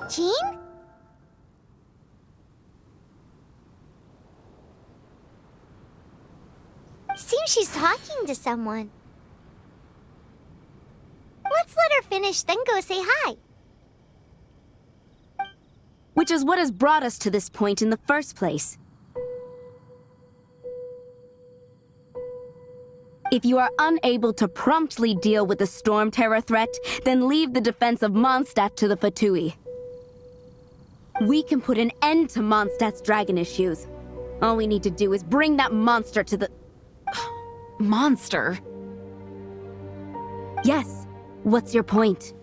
Jean? Seems she's talking to someone. Let's let her finish, then go say hi. Which is what has brought us to this point in the first place. If you are unable to promptly deal with the Storm Terror threat, then leave the defense of Mondstadt to the Ventiiiiii. We can put an end to Mondstadt's dragon issues. All we need to do is bring that monster to the... Monster? Yes. What's your point?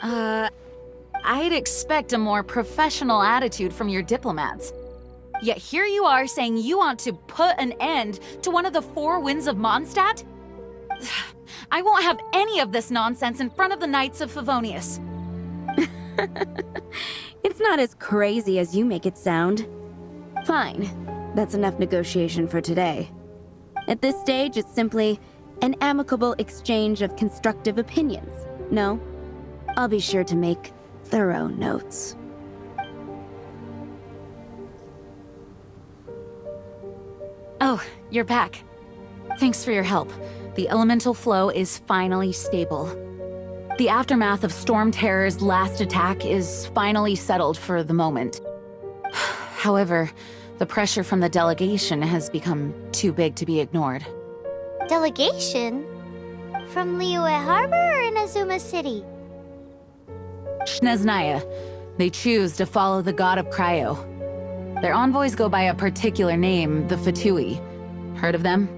I'd expect a more professional attitude from your diplomats. Yet here you are saying you want to put an end to one of the four winds of Mondstadt? I won't have any of this nonsense in front of the Knights of Favonius. It's not as crazy as you make it sound. Fine. That's enough negotiation for today. At this stage, it's simply an amicable exchange of constructive opinions. No? I'll be sure to make thorough notes. Oh, you're back. Thanks for your help. The elemental flow is finally stable. The aftermath of Storm Terror's last attack is finally settled for the moment. However, the pressure from the delegation has become too big to be ignored. Delegation? From Liyue Harbor or Inazuma City? Snezhnaya. They choose to follow the god of cryo. Their envoys go by a particular name, the Ventiiiiii. Heard of them?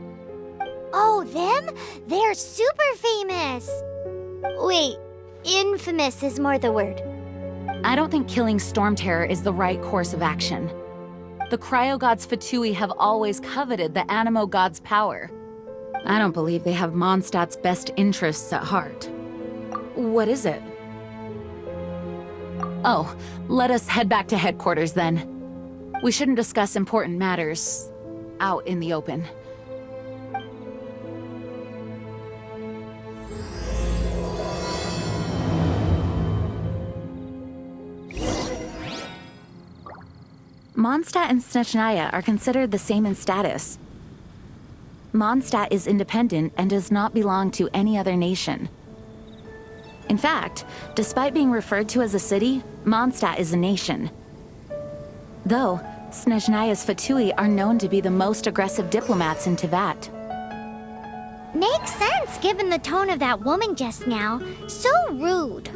Oh, them? They're super famous! Wait, infamous is more the word. I don't think killing Storm Terror is the right course of action. The cryo gods Ventiiiiii have always coveted the Animo god's power. I don't believe they have Mondstadt's best interests at heart. What is it? Oh, let us head back to headquarters then. We shouldn't discuss important matters out in the open. Mondstadt and Snezhnaya are considered the same in status. Mondstadt is independent and does not belong to any other nation. In fact, despite being referred to as a city, Mondstadt is a nation. Though, Snezhnaya's Ventiiiiii are known to be the most aggressive diplomats in Teyvat. Makes sense given the tone of that woman just now. So rude.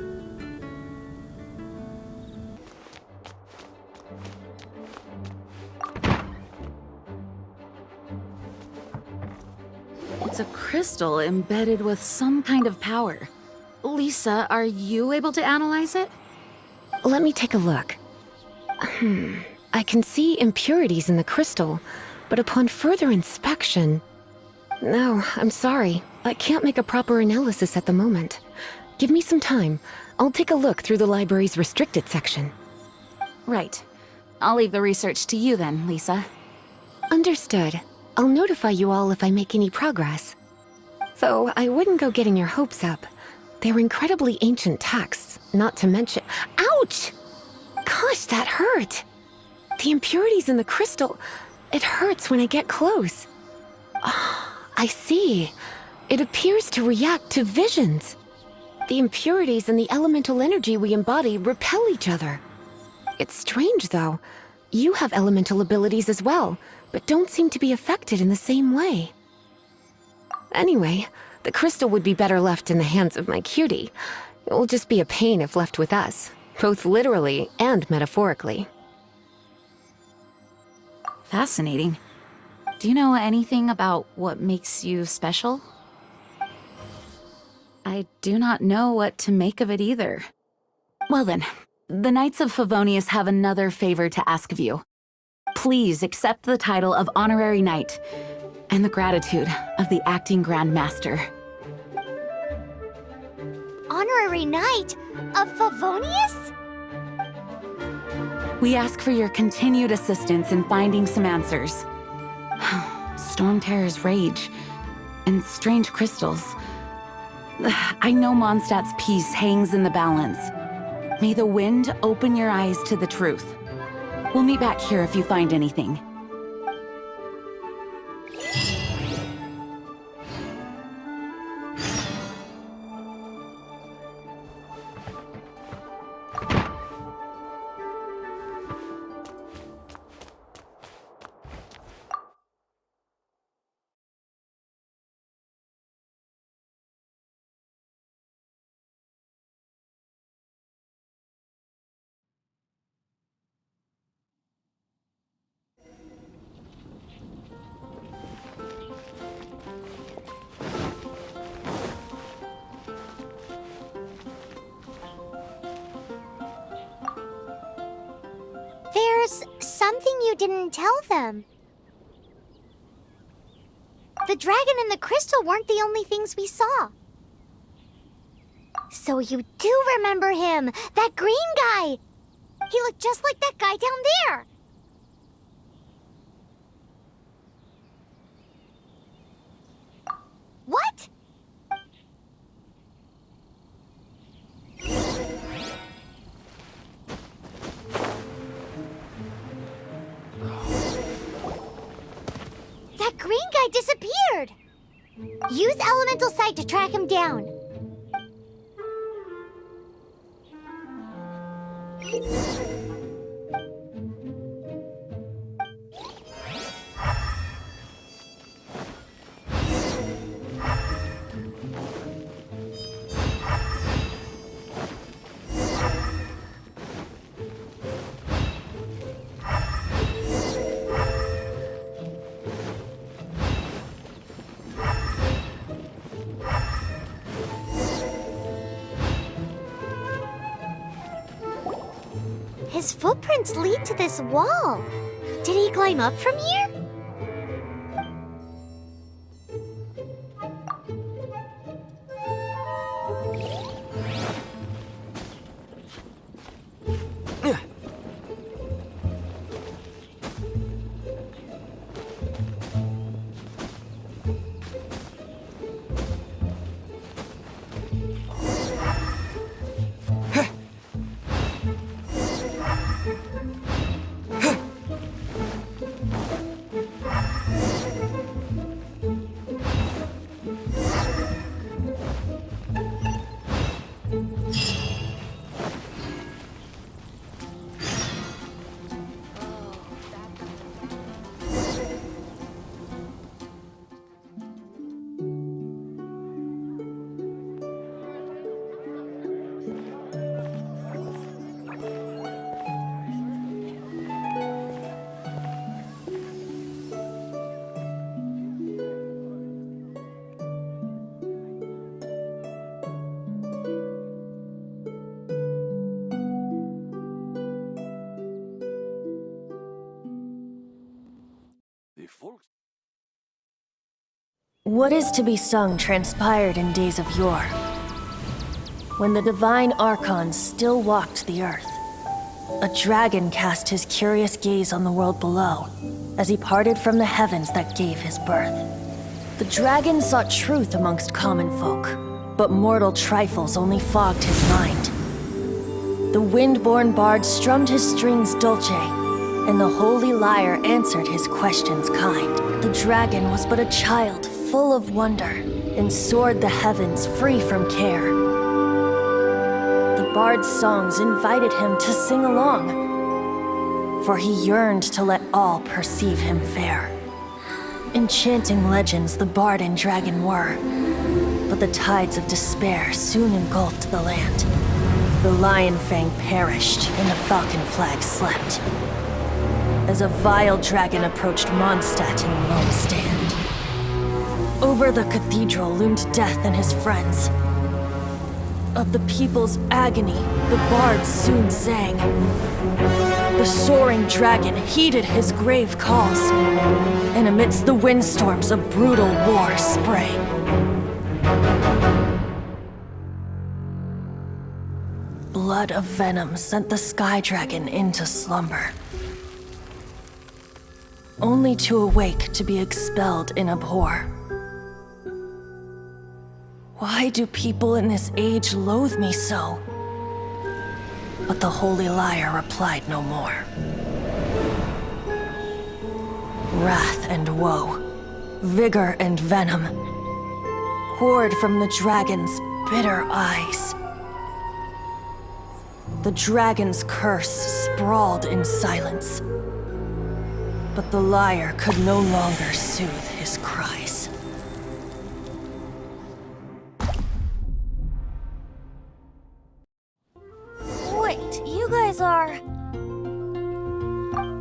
It's a crystal embedded with some kind of power. Lisa, are you able to analyze it? Let me take a look. I can see impurities in the crystal, but upon further inspection... No, I'm sorry. I can't make a proper analysis at the moment. Give me some time. I'll take a look through the library's restricted section. Right. I'll leave the research to you then, Lisa. Understood. I'll notify you all if I make any progress. Though I wouldn't go getting your hopes up. They're incredibly ancient texts, not to mention... Ouch! Gosh, that hurt! The impurities in the crystal... It hurts when I get close. Ah, I see. It appears to react to visions. The impurities and the elemental energy we embody repel each other. It's strange, though. You have elemental abilities as well, but don't seem to be affected in the same way. Anyway, the crystal would be better left in the hands of my cutie. It will just be a pain if left with us, both literally and metaphorically. Fascinating. Do you know anything about what makes you special? I do not know what to make of it either. Well then, the Knights of Favonius have another favor to ask of you. Please accept the title of Honorary Knight, and the gratitude of the Acting Grand Master. Honorary Knight of Favonius? We ask for your continued assistance in finding some answers. Storm Terror's rage, and strange crystals. I know Mondstadt's peace hangs in the balance. May the wind open your eyes to the truth. We'll meet back here if you find anything. There's something you didn't tell them. The dragon and the crystal weren't the only things we saw. So you do remember him, that green guy! He looked just like that guy down there! What? That green guy disappeared! Use Elemental Sight to track him down. His footprints lead to this wall. Did he climb up from here? What is to be sung transpired in days of yore, when the divine Archons still walked the earth. A dragon cast his curious gaze on the world below, as he parted from the heavens that gave his birth. The dragon sought truth amongst common folk, but mortal trifles only fogged his mind. The wind-born bard strummed his strings dulce, and the holy lyre answered his questions kind. The dragon was but a child full of wonder, and soared the heavens free from care. The bard's songs invited him to sing along, for he yearned to let all perceive him fair. Enchanting legends the bard and dragon were, but the tides of despair soon engulfed the land. The lion fang perished, and the falcon flag slept, as a vile dragon approached Mondstadt in lone stand. Over the cathedral loomed death and his friends. Of the people's agony, the bards soon sang. The soaring dragon heeded his grave calls, and amidst the windstorms a brutal war sprang. Blood of venom sent the sky dragon into slumber, only to awake to be expelled in abhor. Why do people in this age loathe me so? But the holy liar replied no more. Wrath and woe, vigor and venom, poured from the dragon's bitter eyes. The dragon's curse sprawled in silence. But the liar could no longer soothe his cries. Wait, you guys are...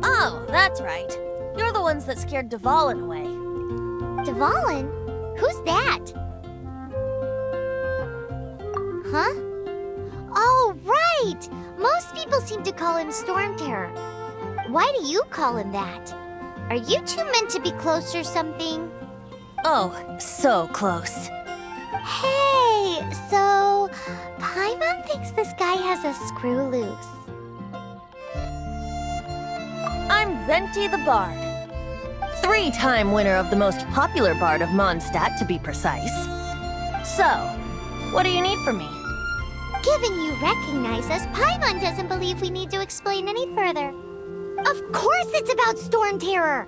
Oh, that's right. You're the ones that scared Dvalin away. Dvalin? Who's that? Huh? Oh, right! Most people seem to call him Storm Terror. Why do you call him that? Are you two meant to be close or something? Oh, so close. Hey, so Paimon thinks this guy has a screw loose. I'm Venti the Bard. 3-time winner of the most popular bard of Mondstadt, to be precise. So, what do you need from me? Given you recognize us, Paimon doesn't believe we need to explain any further. Of course it's about Storm Terror!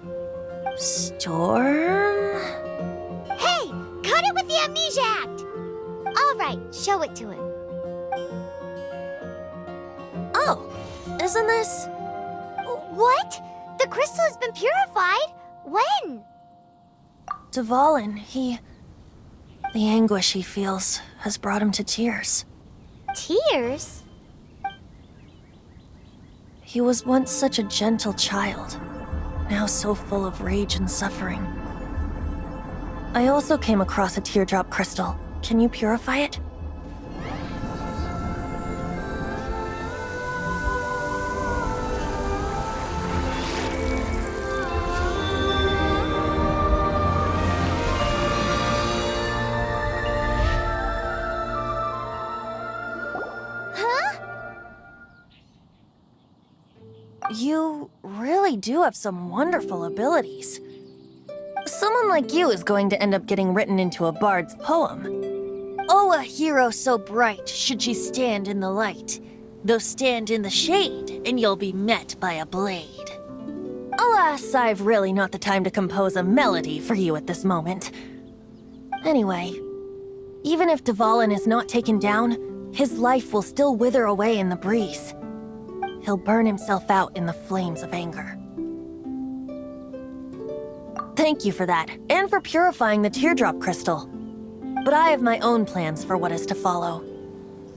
Storm? Hey, cut it with the Amnesia Act! Alright, show it to him. Oh, isn't this... What? The crystal has been purified? When? Dvalin, the anguish he feels has brought him to tears. Tears? He was once such a gentle child, now so full of rage and suffering. I also came across a teardrop crystal. Can you purify it? You really do have some wonderful abilities. Someone like you is going to end up getting written into a bard's poem. Oh, a hero so bright should she stand in the light, though stand in the shade, and you'll be met by a blade. Alas, I've really not the time to compose a melody for you at this moment. Anyway, even if Dvalin is not taken down, his life will still wither away in the breeze. He'll burn himself out in the flames of anger. Thank you for that, and for purifying the teardrop crystal. But I have my own plans for what is to follow.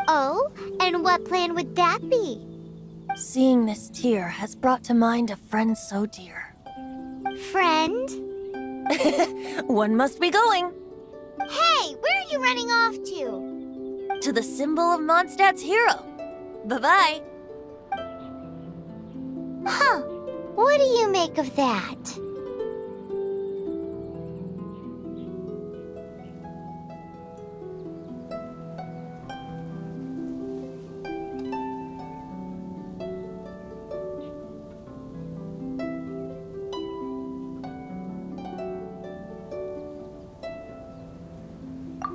Oh, and what plan would that be? Seeing this tear has brought to mind a friend so dear. Friend? One must be going. Hey, where are you running off to? To the symbol of Mondstadt's hero. Bye-bye. Huh. What do you make of that?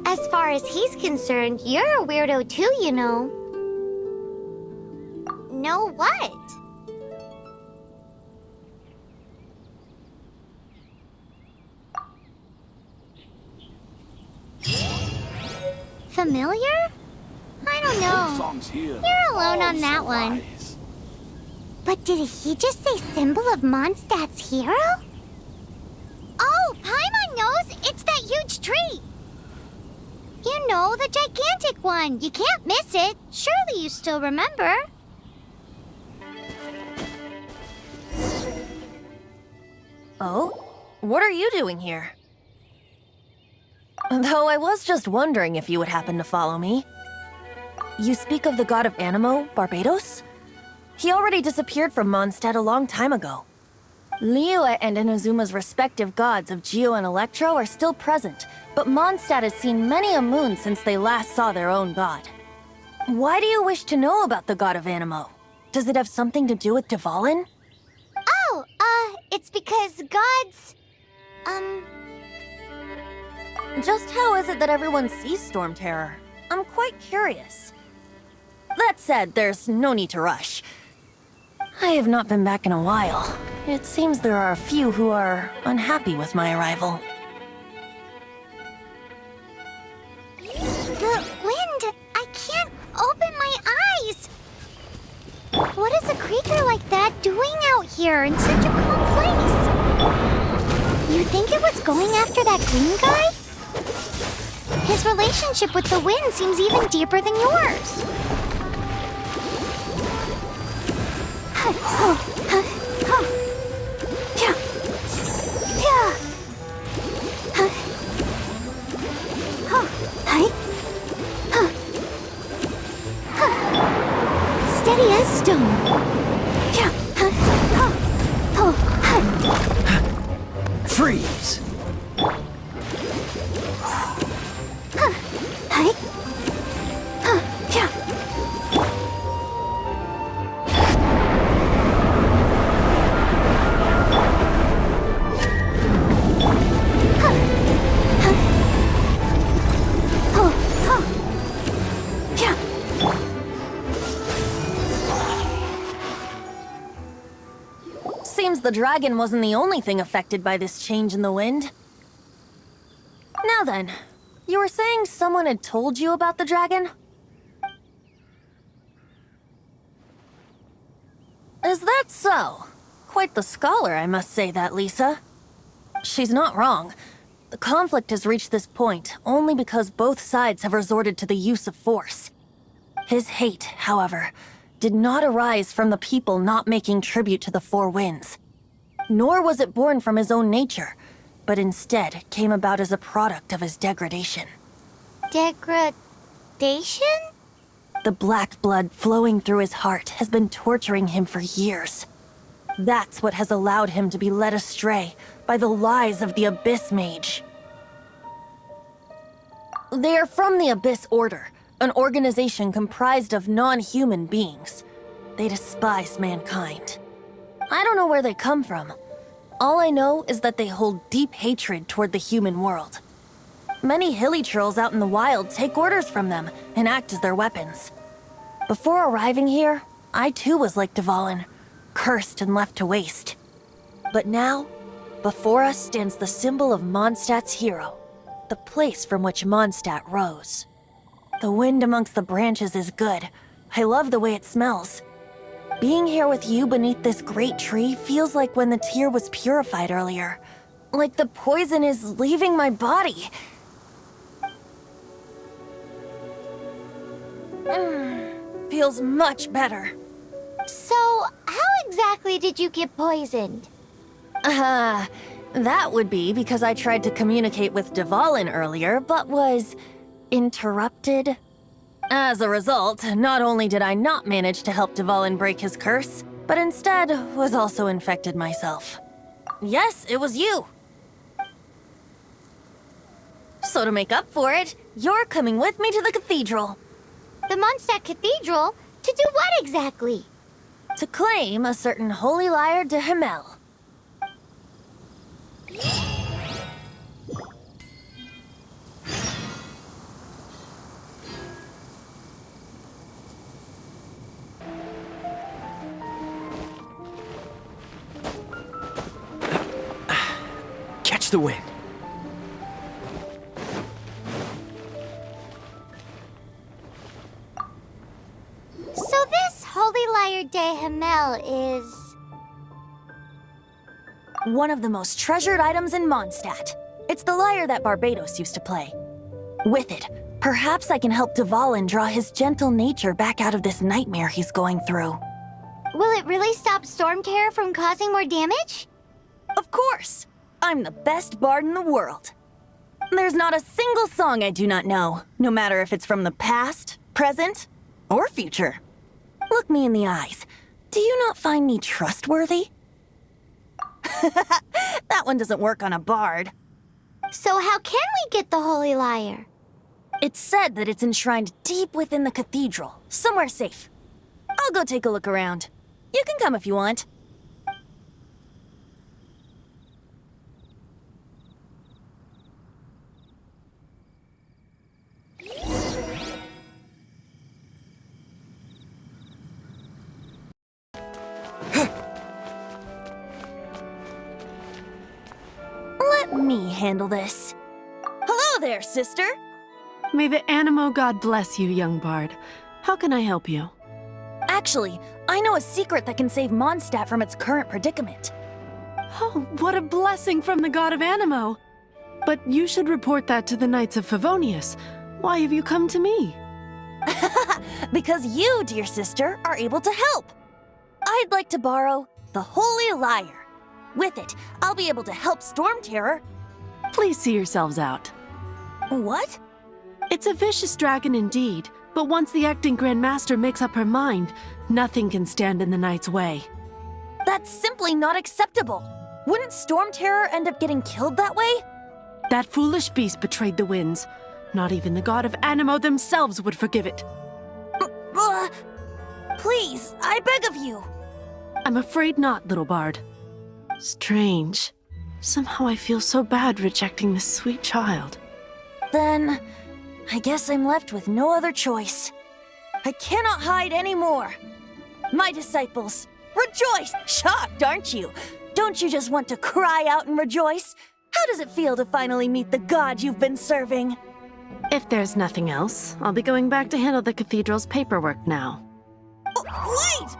As far as he's concerned, you're a weirdo too, you know. Know what? Familiar? I don't know. You're alone on that one. But did he just say symbol of Mondstadt's hero? Oh, Paimon knows! It's that huge tree! You know, the gigantic one. You can't miss it. Surely you still remember. Oh? What are you doing here? Though I was just wondering if you would happen to follow me. You speak of the god of Animo, Barbados? He already disappeared from Mondstadt a long time ago. Liyue and Inazuma's respective gods of Geo and Electro are still present, but Mondstadt has seen many a moon since they last saw their own god. Why do you wish to know about the god of Animo? Does it have something to do with Dvalin? Oh, it's because gods... Just how is it that everyone sees Storm Terror? I'm quite curious. That said, there's no need to rush. I have not been back in a while. It seems there are a few who are unhappy with my arrival. The wind! I can't open my eyes! What is a creature like that doing out here in such a cold place? You think it was going after that green guy? His relationship with the wind seems even deeper than yours. Steady as stone. Freeze! Seems the dragon wasn't the only thing affected by this change in the wind. Now then, you were saying someone had told you about the dragon? Is that so? Quite the scholar, I must say that, Lisa. She's not wrong. The conflict has reached this point only because both sides have resorted to the use of force. His hate, however, did not arise from the people not making tribute to the Four Winds. Nor was it born from his own nature, but instead came about as a product of his degradation. Degradation? The black blood flowing through his heart has been torturing him for years. That's what has allowed him to be led astray by the lies of the Abyss Mage. They are from the Abyss Order, an organization comprised of non-human beings. They despise mankind. I don't know where they come from. All I know is that they hold deep hatred toward the human world. Many hilly trolls out in the wild take orders from them and act as their weapons. Before arriving here, I too was like Dvalin, cursed and left to waste. But now, before us stands the symbol of Mondstadt's hero, the place from which Mondstadt rose. The wind amongst the branches is good. I love the way it smells. Being here with you beneath this great tree feels like when the tear was purified earlier. Like the poison is leaving my body. Feels much better. So, how exactly did you get poisoned? That would be because I tried to communicate with Dvalin earlier, but was interrupted. As a result, not only did I not manage to help Dvalin break his curse, but instead was also infected myself. Yes, it was you. So to make up for it, you're coming with me to the cathedral. The Mondstadt Cathedral? To do what exactly? To claim a certain holy lyre de Himmel. Catch the wind. So this Holy Lyre de Himmel is... one of the most treasured items in Mondstadt. It's the lyre that Barbados used to play. With it, perhaps I can help Dvalin draw his gentle nature back out of this nightmare he's going through. Will it really stop Storm Terror from causing more damage? Of course! I'm the best bard in the world. There's not a single song I do not know, no matter if it's from the past, present, or future. Look me in the eyes. Do you not find me trustworthy? That one doesn't work on a bard. So how can we get the Holy Lyre? It's said that it's enshrined deep within the cathedral, somewhere safe. I'll go take a look around. You can come if you want. handle this. Hello there, sister! May the Animo god bless you, young bard. How can I help you? Actually, I know a secret that can save Mondstadt from its current predicament. Oh, what a blessing from the god of Animo! But you should report that to the Knights of Favonius. Why have you come to me? Because you, dear sister, are able to help. I'd like to borrow the Holy Lyre. With it, I'll be able to help Storm Terror. Please see yourselves out. What? It's a vicious dragon indeed, but once the acting Grand Master makes up her mind, nothing can stand in the Knight's way. That's simply not acceptable. Wouldn't Storm Terror end up getting killed that way? That foolish beast betrayed the winds. Not even the god of Animo themselves would forgive it. Please, I beg of you. I'm afraid not, little bard. Strange. Somehow I feel so bad rejecting this sweet child. Then, I guess I'm left with no other choice. I cannot hide anymore. My disciples, rejoice! Shocked, aren't you? Don't you just want to cry out and rejoice? How does it feel to finally meet the god you've been serving? If there's nothing else, I'll be going back to handle the cathedral's paperwork now. Wait!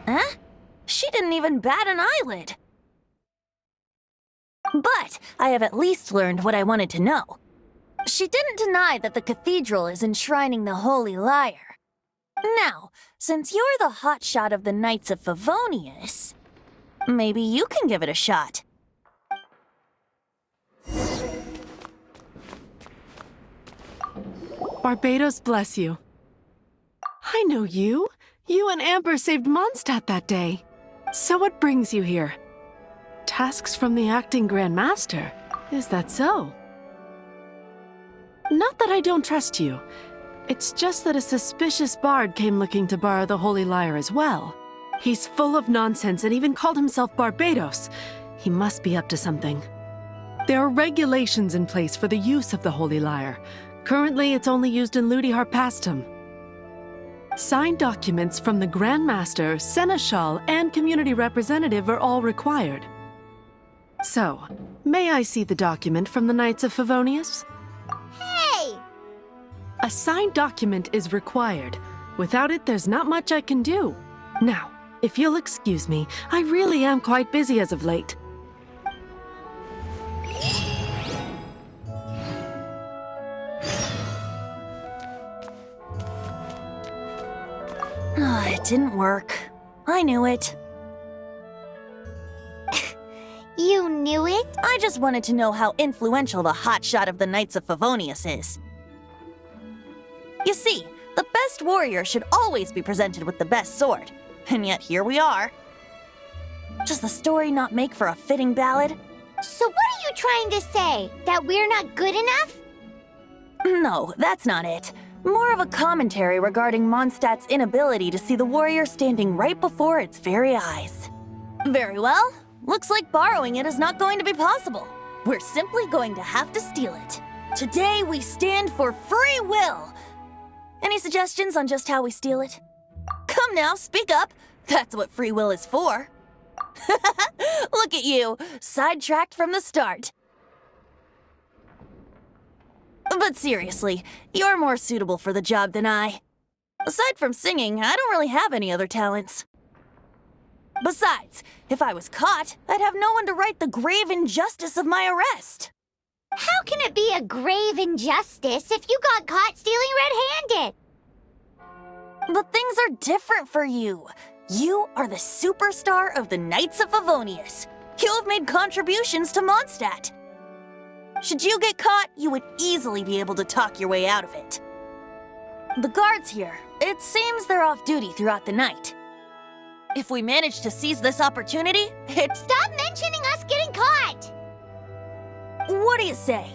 Huh? She didn't even bat an eyelid. But I have at least learned what I wanted to know. She didn't deny that the cathedral is enshrining the Holy Lyre. Now, since you're the hotshot of the Knights of Favonius, maybe you can give it a shot. Barbados bless you. I know you. You and Amber saved Mondstadt that day. So what brings you here? Tasks from the acting Grand Master. Is that so? Not that I don't trust you. It's just that a suspicious bard came looking to borrow the Holy Lyre as well. He's full of nonsense and even called himself Barbados. He must be up to something. There are regulations in place for the use of the Holy Lyre. Currently, it's only used in Ludi Harpastum. Signed documents from the Grand Master, Seneschal, and Community Representative are all required. So, may I see the document from the Knights of Favonius? Hey! A signed document is required. Without it, there's not much I can do. Now, if you'll excuse me, I really am quite busy as of late. It didn't work. I knew it. You knew it? I just wanted to know how influential the hotshot of the Knights of Favonius is. You see, the best warrior should always be presented with the best sword. And yet here we are. Does the story not make for a fitting ballad? So what are you trying to say? That we're not good enough? No, that's not it. More of a commentary regarding Mondstadt's inability to see the warrior standing right before its very eyes. Very well. Looks like borrowing it is not going to be possible. We're simply going to have to steal it. Today we stand for free will. Any suggestions on just how we steal it? Come now, speak up. That's what free will is for. Look at you, sidetracked from the start. But seriously, you're more suitable for the job than I. Aside from singing, I don't really have any other talents. Besides, if I was caught, I'd have no one to right the grave injustice of my arrest. How can it be a grave injustice if you got caught stealing red-handed? But things are different for you. You are the superstar of the Knights of Favonius. You have made contributions to Mondstadt. Should you get caught, you would easily be able to talk your way out of it. The guards here, it seems they're off duty throughout the night. If we manage to seize this opportunity, Stop mentioning us getting caught! What do you say?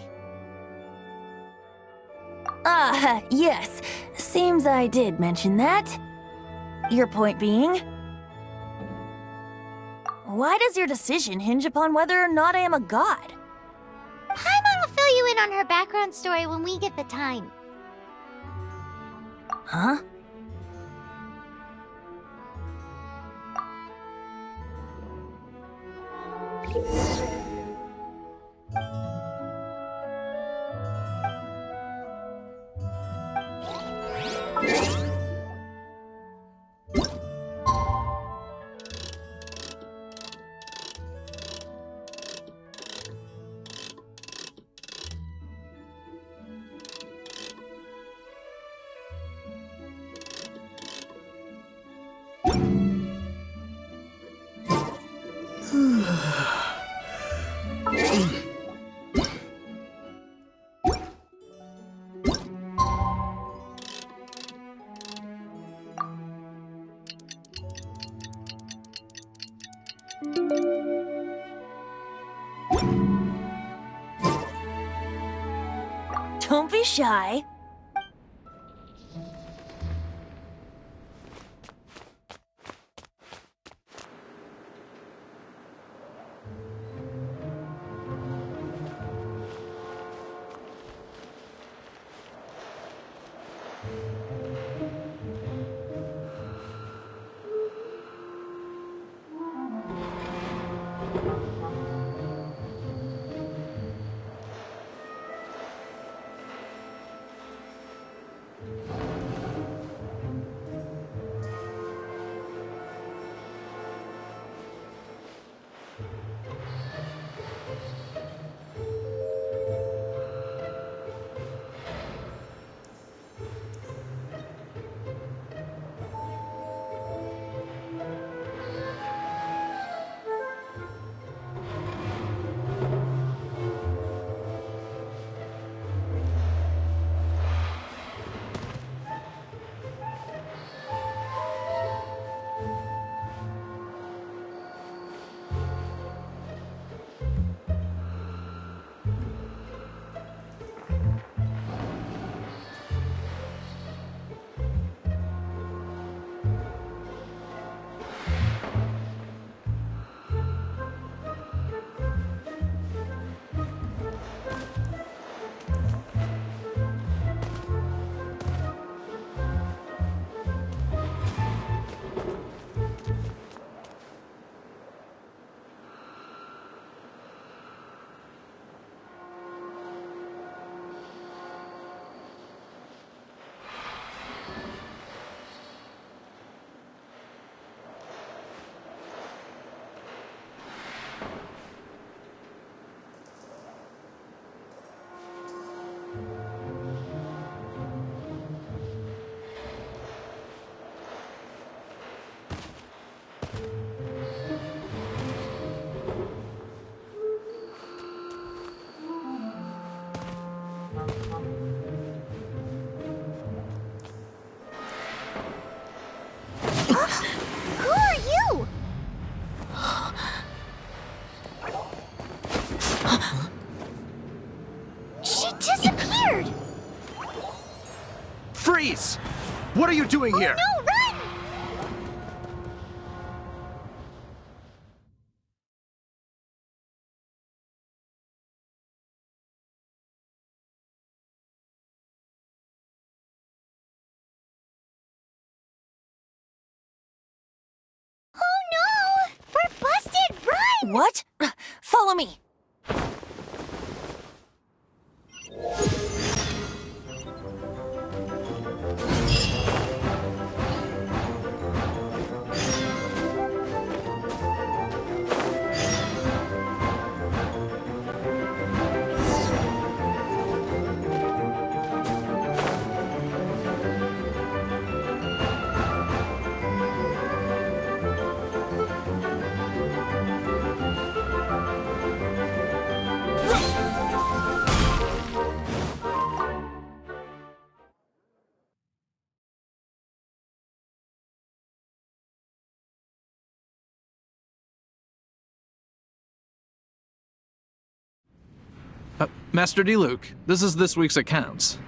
Yes. Seems I did mention that. Your point being? Why does your decision hinge upon whether or not I am a god? Paimon will fill you in on her background story when we get the time. Huh? Don't be shy. Who are you? She disappeared! Freeze! What are you doing here? No, run! Oh no! We're busted! Run! What? Follow me. Master Diluc, this is this week's accounts.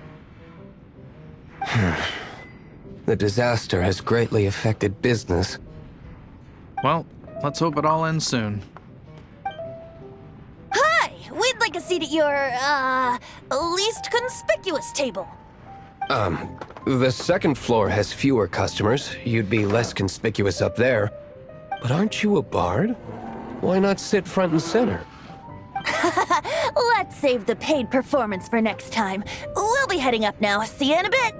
The disaster has greatly affected business. Well, let's hope it all ends soon. Hi! We'd like a seat at your, least conspicuous table. The second floor has fewer customers. You'd be less conspicuous up there. But aren't you a bard? Why not sit front and center? Let's save the paid performance for next time. We'll be heading up now. See you in a bit.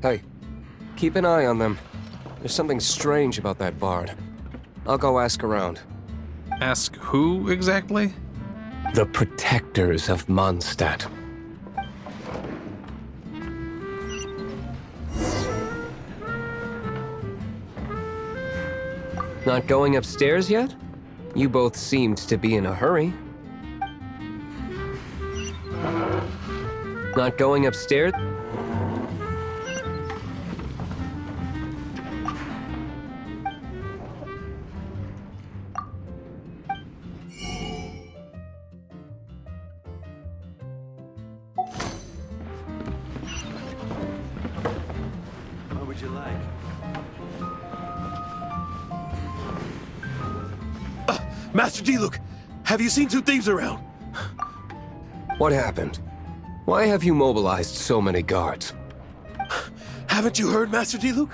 Hey, keep an eye on them. There's something strange about that bard. I'll go ask around. Ask who exactly? The protectors of Mondstadt. Not going upstairs yet? You both seemed to be in a hurry. Not going upstairs? What would you like? Master Diluc, have you seen two thieves around? What happened? Why have you mobilized so many guards? Haven't you heard, Master Diluc?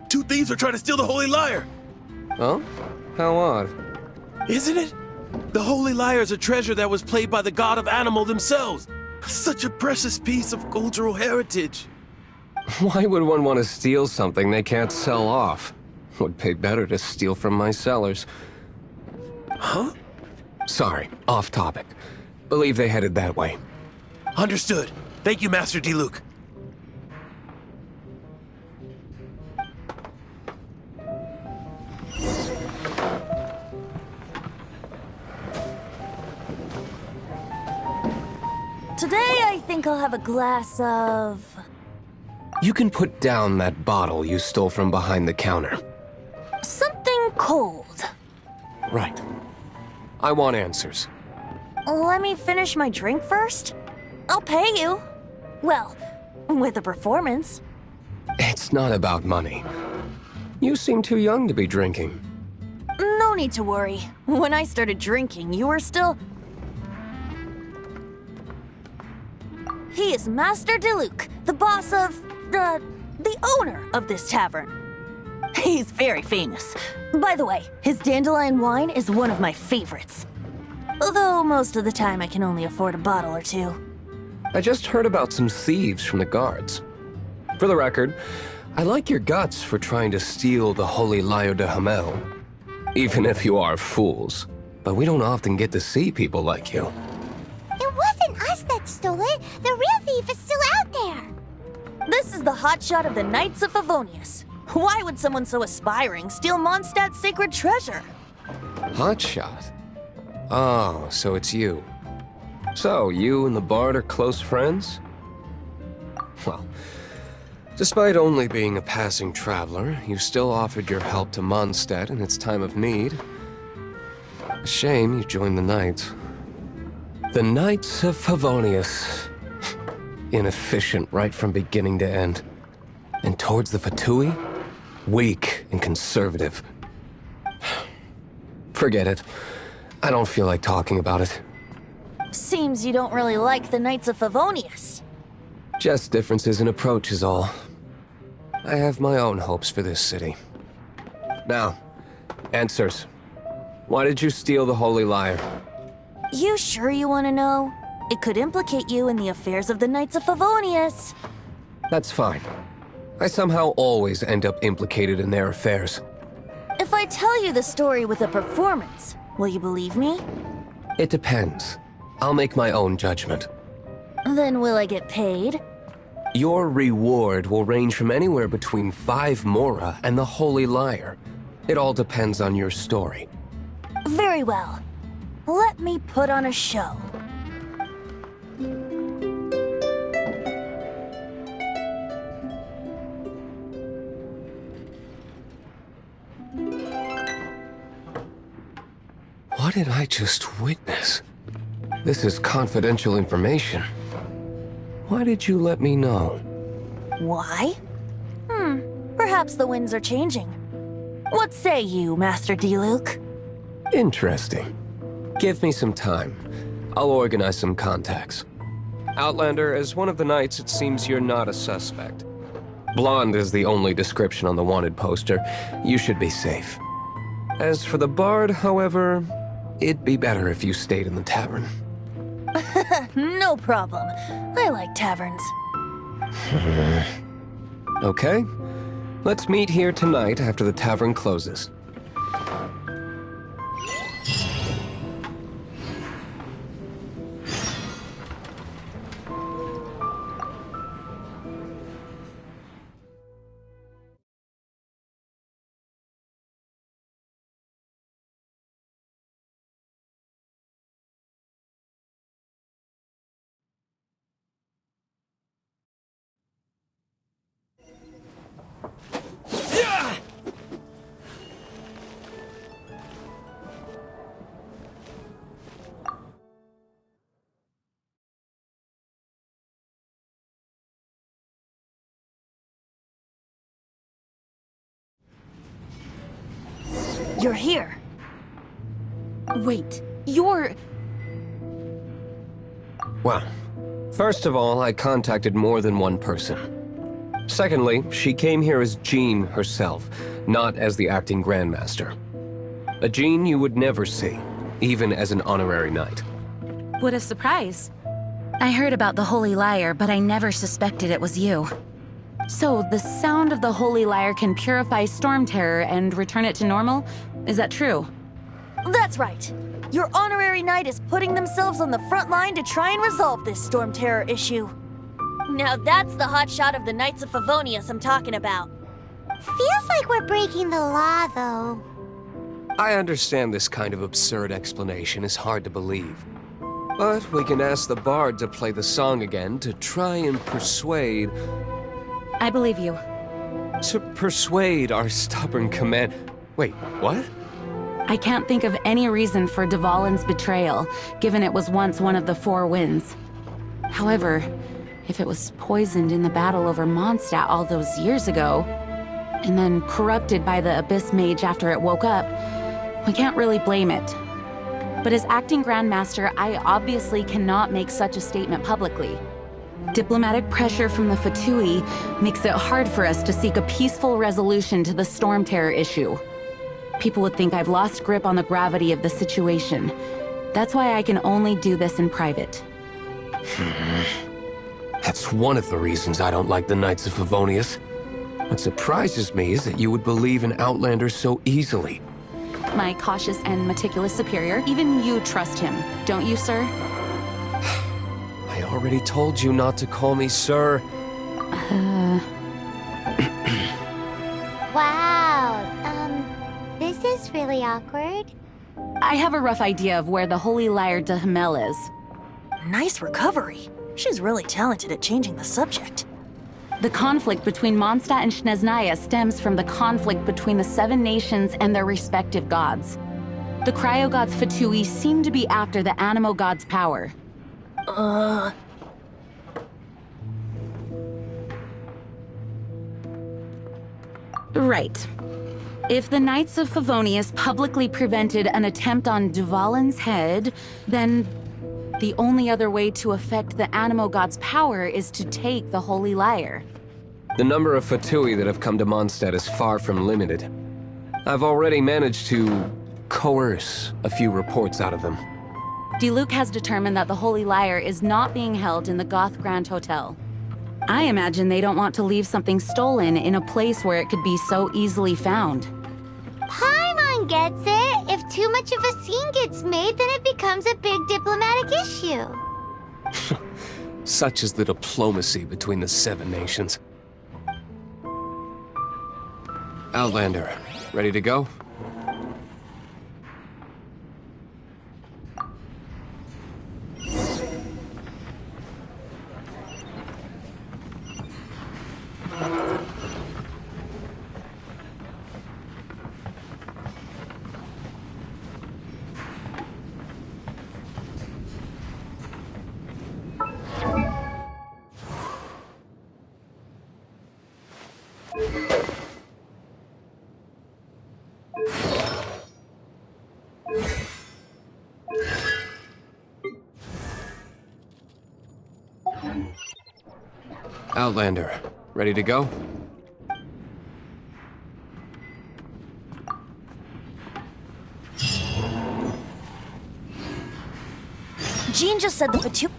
Two thieves are trying to steal the Holy Lyre. Oh? How odd. Isn't it? The Holy Lyre is a treasure that was played by the god of animal themselves. Such a precious piece of cultural heritage. Why would one want to steal something they can't sell off? Would pay better to steal from my cellars. Huh? Sorry, off topic. Believe they headed that way. Understood. Thank you, Master Diluc. Today, I think I'll have a glass of... You can put down that bottle you stole from behind the counter. something cold. Right. I want answers. Let me finish my drink first. I'll pay you. Well, with a performance. It's not about money. You seem too young to be drinking. No need to worry. When I started drinking, you were still... He is Master Diluc, the boss of... the owner of this tavern. He's very famous. By the way, his dandelion wine is one of my favorites. Although most of the time I can only afford a bottle or two. I just heard about some thieves from the guards. For the record, I like your guts for trying to steal the Holy Lyre de Hamel. Even if you are fools. But we don't often get to see people like you. It wasn't us that stole it. The real thief is still out there. This is the hotshot of the Knights of Favonius. Why would someone so aspiring steal Mondstadt's sacred treasure? Hotshot? Oh, so it's you. So, you and the Bard are close friends? Well, despite only being a passing traveler, you still offered your help to Mondstadt in its time of need. A shame you joined the Knights. The Knights of Favonius. Inefficient right from beginning to end. And towards the Fatui, weak and conservative. Forget it. I don't feel like talking about it. Seems you don't really like the Knights of Favonius. Just differences in approach is all. I have my own hopes for this city. Now, answers. Why did you steal the Holy Lyre? You sure you want to know? It could implicate you in the affairs of the Knights of Favonius. That's fine. I somehow always end up implicated in their affairs. If I tell you the story with a performance, will you believe me? It depends. I'll make my own judgment. Then will I get paid? Your reward will range from anywhere between 5 mora and the Holy Lyre. It all depends on your story. Very well. Let me put on a show. What did I just witness? This is confidential information. Why did you let me know? Why? Perhaps the winds are changing. What say you, Master Diluc? Interesting. Give me some time. I'll organize some contacts. Outlander, as one of the knights, it seems you're not a suspect. Blonde is the only description on the wanted poster. You should be safe. As for the bard, however, it'd be better if you stayed in the tavern. No problem. I like taverns. Okay. Let's meet here tonight after the tavern closes. You're here. Wait, you're... Well, first of all, I contacted more than one person. Secondly, she came here as Jean herself, not as the acting Grandmaster. A Jean you would never see, even as an honorary knight. What a surprise. I heard about the Holy Lyre, but I never suspected it was you. So, the sound of the Holy Lyre can purify Storm Terror and return it to normal? Is that true? That's right. Your honorary knight is putting themselves on the front line to try and resolve this Storm Terror issue. Now that's the hotshot of the Knights of Favonius I'm talking about. Feels like we're breaking the law, though. I understand this kind of absurd explanation is hard to believe. But we can ask the bard to play the song again to try and persuade... I believe you. To persuade our stubborn command... Wait, what? I can't think of any reason for Dvalin's betrayal, given it was once one of the Four Winds. However, if it was poisoned in the battle over Mondstadt all those years ago, and then corrupted by the Abyss Mage after it woke up, we can't really blame it. But as acting Grandmaster, I obviously cannot make such a statement publicly. Diplomatic pressure from the ventiiiiiii makes it hard for us to seek a peaceful resolution to the Storm Terror issue. People would think I've lost grip on the gravity of the situation. That's why I can only do this in private. That's one of the reasons I don't like the Knights of Favonius. What surprises me is that you would believe in Outlander so easily. My cautious and meticulous superior, even you trust him, don't you, sir? I already told you not to call me sir. Wow, this is really awkward. I have a rough idea of where the Holy Lyre de Himmel is. Nice recovery. She's really talented at changing the subject. The conflict between Mondstadt and Snezhnaya stems from the conflict between the Seven Nations and their respective gods. The cryo-gods ventiiiiii seem to be after the animo god's power. Right. If the Knights of Favonius publicly prevented an attempt on Dvalin's head, then the only other way to affect the animo god's power is to take the Holy Lyre. The number of ventiiiiii that have come to Mondstadt is far from limited. I've already managed to coerce a few reports out of them. Diluc has determined that the Holy Lyre is not being held in the Goth Grand Hotel. I imagine they don't want to leave something stolen in a place where it could be so easily found. Paimon gets it. If too much of a scene gets made, then it becomes a big diplomatic issue. Such is the diplomacy between the Seven Nations. Outlander, ready to go? Outlander, ready to go? Jean just said the ventiiiiii.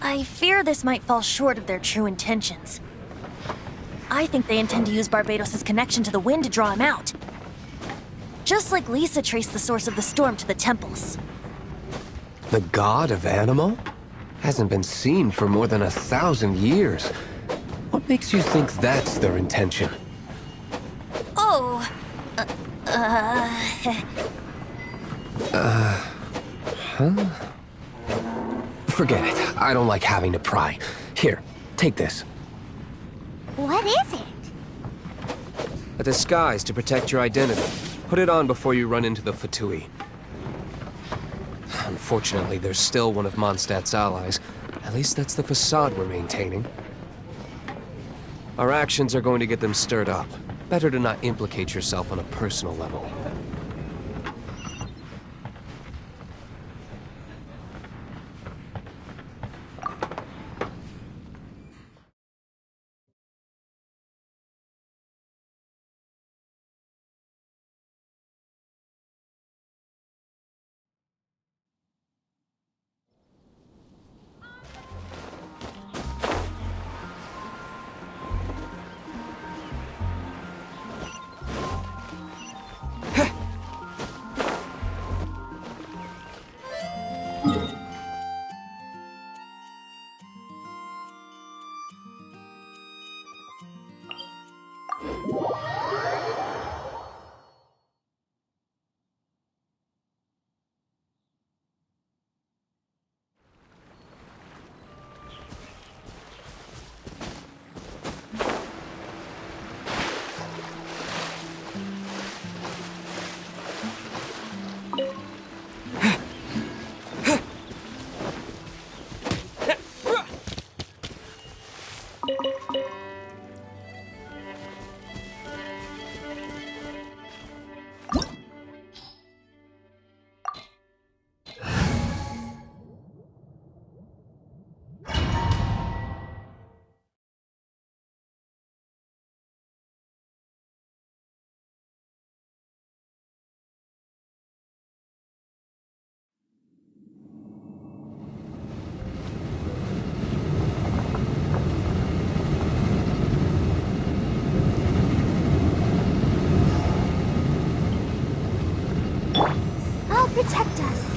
I fear this might fall short of their true intentions. I think they intend to use Barbados' connection to the wind to draw him out. Just like Lisa traced the source of the storm to the temples. The god of Animal? Hasn't been seen for more than 1,000 years. What makes you think that's their intention? Oh... Forget it. I don't like having to pry. Here, take this. What is it? A disguise to protect your identity. Put it on before you run into the ventiiiiii. Unfortunately, there's still one of Mondstadt's allies. At least that's the facade we're maintaining. Our actions are going to get them stirred up. Better to not implicate yourself on a personal level. I'll protect us.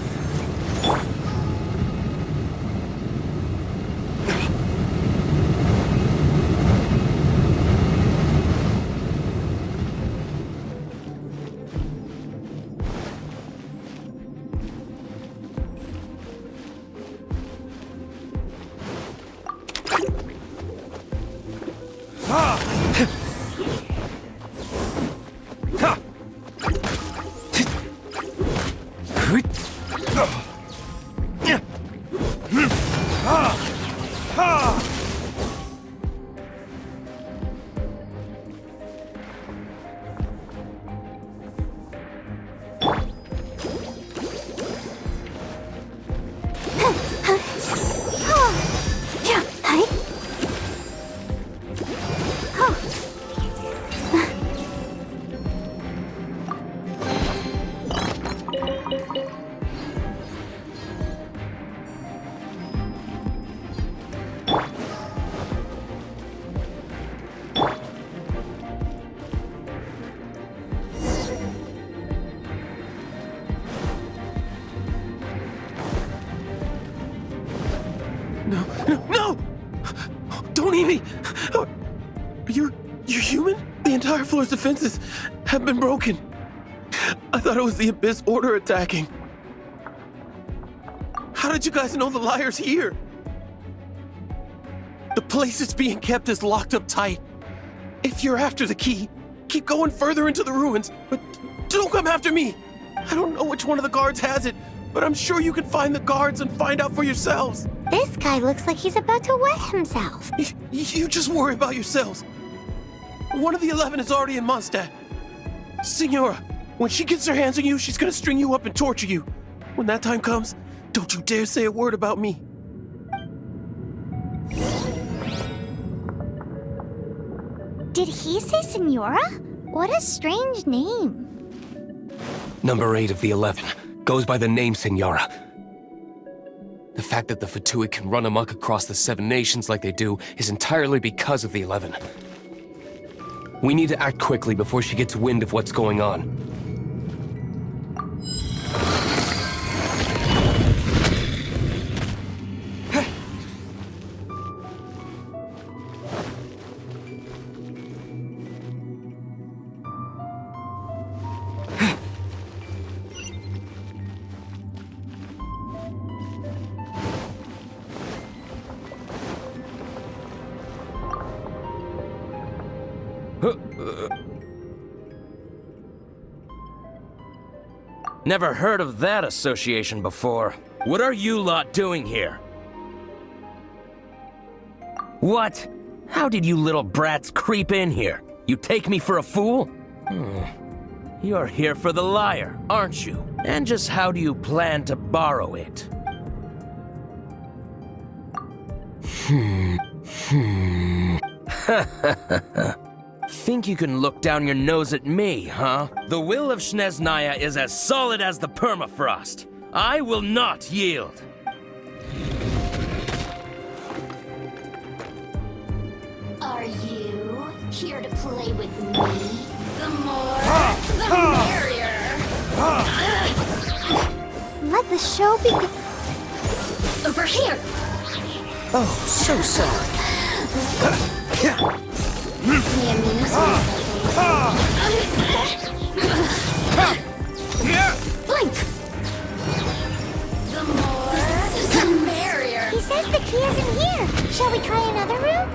No! Don't eat me! You're human? The entire floor's defenses have been broken. I thought it was the Abyss Order attacking. How did you guys know the liar's here? The place it's being kept is locked up tight. If you're after the key, keep going further into the ruins, but don't come after me. I don't know which one of the guards has it, but I'm sure you can find the guards and find out for yourselves. This guy looks like he's about to wet himself. You just worry about yourselves. One of the 11 is already in Mondstadt. Signora, when she gets her hands on you, she's gonna string you up and torture you. When that time comes, don't you dare say a word about me. Did he say Senora? What a strange name. Number 8 of the 11 goes by the name Senora. The fact that the Ventiiiiii can run amok across the 7 nations like they do is entirely because of the 11. We need to act quickly before she gets wind of what's going on. Never heard of that association before. What are you lot doing here? What? How did you little brats creep in here? You take me for a fool? You're here for the lyre, aren't you? And just how do you plan to borrow it? Think you can look down your nose at me, huh? The will of Snezhnaya is as solid as the permafrost. I will not yield. Are you here to play with me? The more, the merrier. Let the show begin. Over here. Oh, so sorry. The amusement. Blink. The more, the merrier. He says the key is in here. Shall we try another room?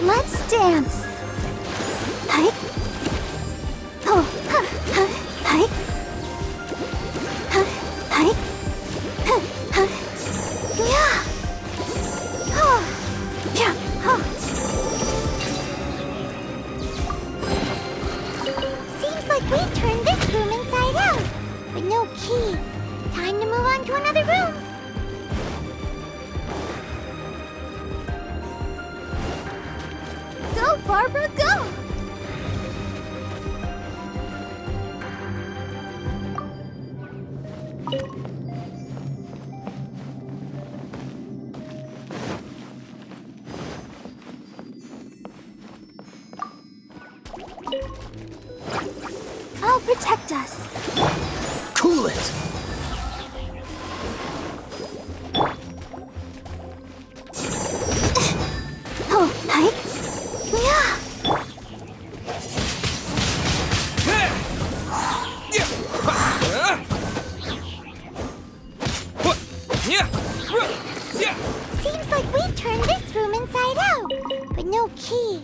Let's dance. Hi. Oh, huh, huh, hi. Huh, hi. Huh, huh. Yeah. Oh, yeah. Oh. Seems like we've turned this room inside out, but no key. Time to move on to another room. Go, Barbara, go! I'll protect us. Cool it! Oh, hi. Yeah. Seems like we've turned this room inside out, but no key.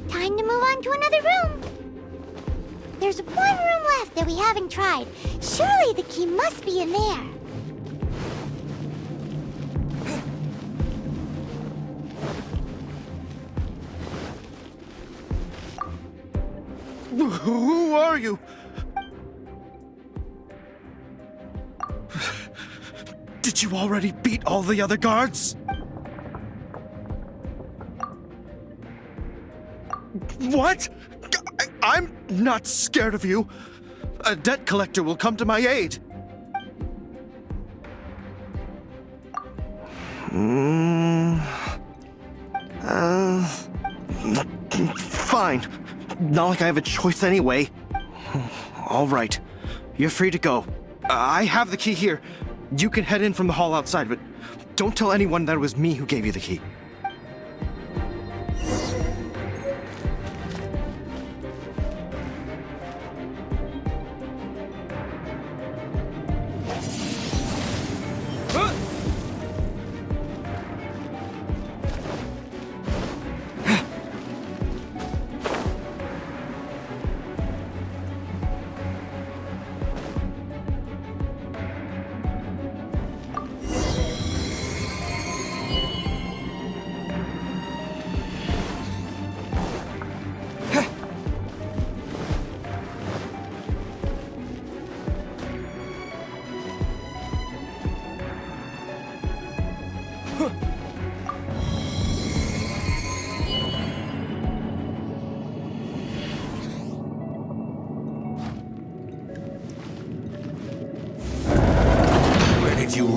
Time to move on to another room. There's one room left that we haven't tried. Surely the key must be in there. Who are you? Did you already beat all the other guards? What? I'm not scared of you. A debt collector will come to my aid. Fine. Not like I have a choice anyway. All right. You're free to go. I have the key here. You can head in from the hall outside, but don't tell anyone that it was me who gave you the key.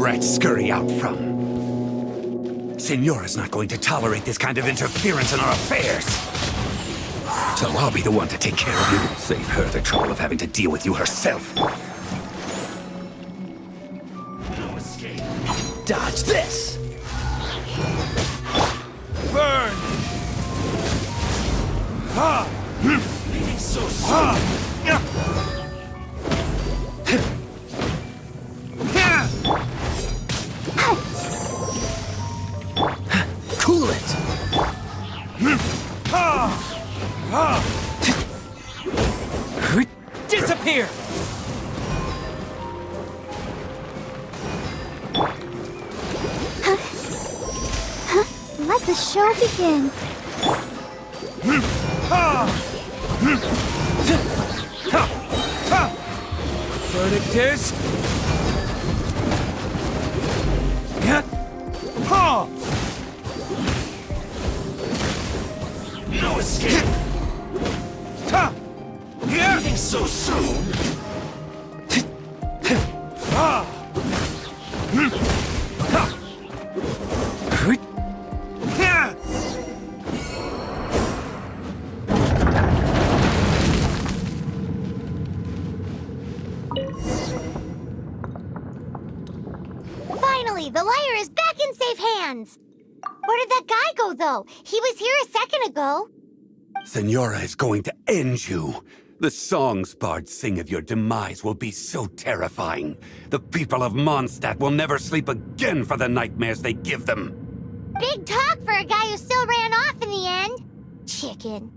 rats scurry out from. Senora's not going to tolerate this kind of interference in our affairs. So I'll be the one to take care of you. Save her the trouble of having to deal with you herself. No escape. Dodge this! Burn! Leaving so soon! Cool it! Disappear! Let the show begin. Verdict is... No escape! Leaving so soon? Finally, the lyre is back in safe hands. Where did that guy go, though? He was here a second ago. Senora is going to end you. The songs bards sing of your demise will be so terrifying. The people of Mondstadt will never sleep again for the nightmares they give them. Big talk for a guy who still ran off in the end. Chicken.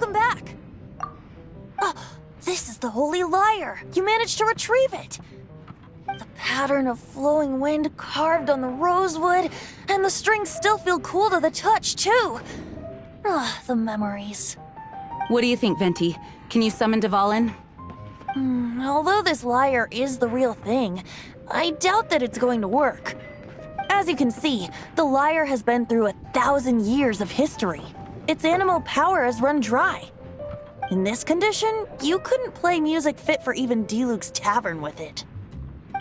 welcome back. Oh, this is the Holy Lyre. You managed to retrieve it. The pattern of flowing wind carved on the rosewood, and the strings still feel cool to the touch, too. Ah, the memories. What do you think, Venti? Can you summon Dvalin? Although this lyre is the real thing, I doubt that it's going to work. As you can see, the lyre has been through 1,000 years of history. Its animal power has run dry. In this condition, you couldn't play music fit for even Diluc's tavern with it.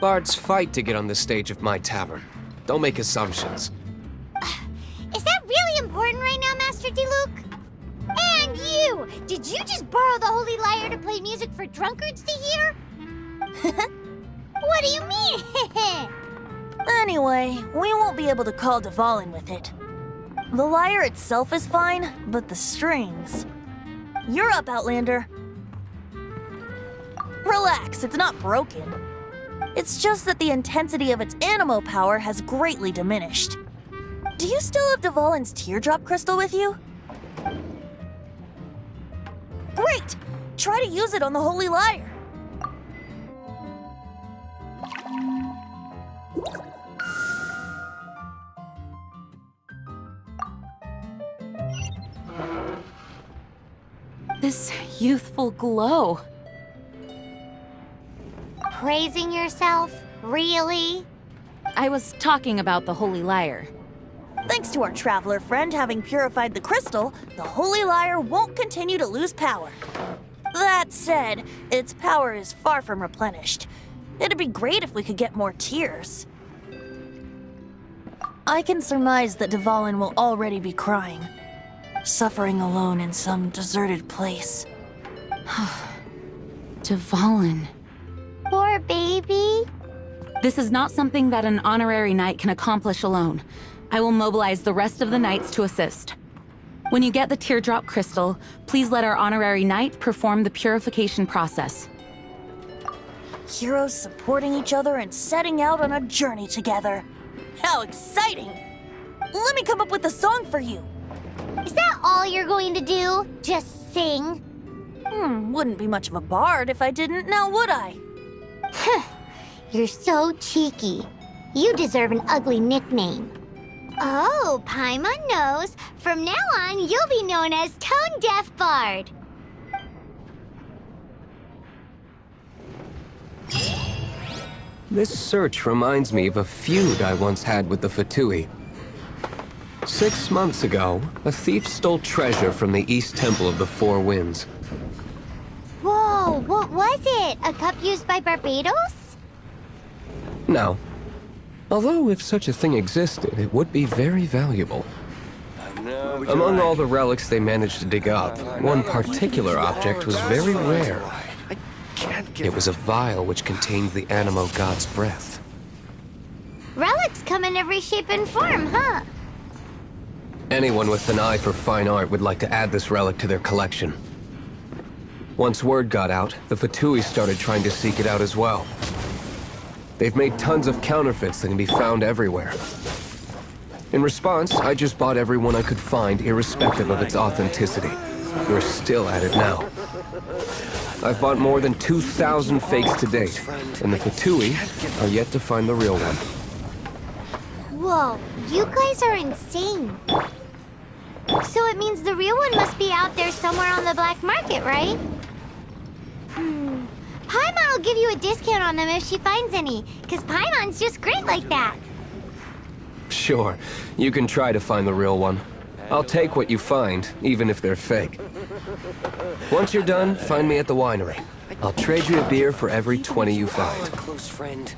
Bards fight to get on the stage of my tavern. Don't make assumptions. Is that really important right now, Master Diluc? And you! Did you just borrow the Holy Lyre to play music for drunkards to hear? What do you mean? Anyway, we won't be able to call Dvalin with it. The lyre itself is fine, but the strings... You're up, Outlander. Relax, it's not broken. It's just that the intensity of its animo power has greatly diminished. Do you still have Dvalin's teardrop crystal with you? Great! Try to use it on the Holy Lyre. This youthful glow. Praising yourself? Really? I was talking about the Holy Lyre. Thanks to our traveler friend having purified the crystal, the Holy Lyre won't continue to lose power. That said, its power is far from replenished. It'd be great if we could get more tears. I can surmise that Dvalin will already be crying, suffering alone in some deserted place. Dvalin. Poor baby. This is not something that an honorary knight can accomplish alone. I will mobilize the rest of the knights to assist. When you get the teardrop crystal, please let our honorary knight perform the purification process. Heroes supporting each other and setting out on a journey together. How exciting! Let me come up with a song for you. Is that all you're going to do? Just sing? Wouldn't be much of a bard if I didn't, now would I? You're so cheeky. You deserve an ugly nickname. Oh, Paimon knows. From now on, you'll be known as Tone Deaf Bard. This search reminds me of a feud I once had with the Ventiiiiii. 6 months ago, a thief stole treasure from the East Temple of the Four Winds. Whoa, what was it? A cup used by Barbados? No. Although if such a thing existed, it would be very valuable. Among all the relics they managed to dig up, one particular object was very rare. It was a vial which contained the Animo God's breath. Relics come in every shape and form, huh? Anyone with an eye for fine art would like to add this relic to their collection. Once word got out, the Ventiiiiii started trying to seek it out as well. They've made tons of counterfeits that can be found everywhere. In response, I just bought every one I could find, irrespective of its authenticity. We're still at it now. I've bought more than 2,000 fakes to date, and the Ventiiiii are yet to find the real one. Whoa, you guys are insane. So it means the real one must be out there somewhere on the black market, right? Paimon will give you a discount on them if she finds any, because Paimon's just great like that. Sure, you can try to find the real one. I'll take what you find, even if they're fake. Once you're done, find me at the winery. I'll trade you a beer for every 20 you find. Close friend.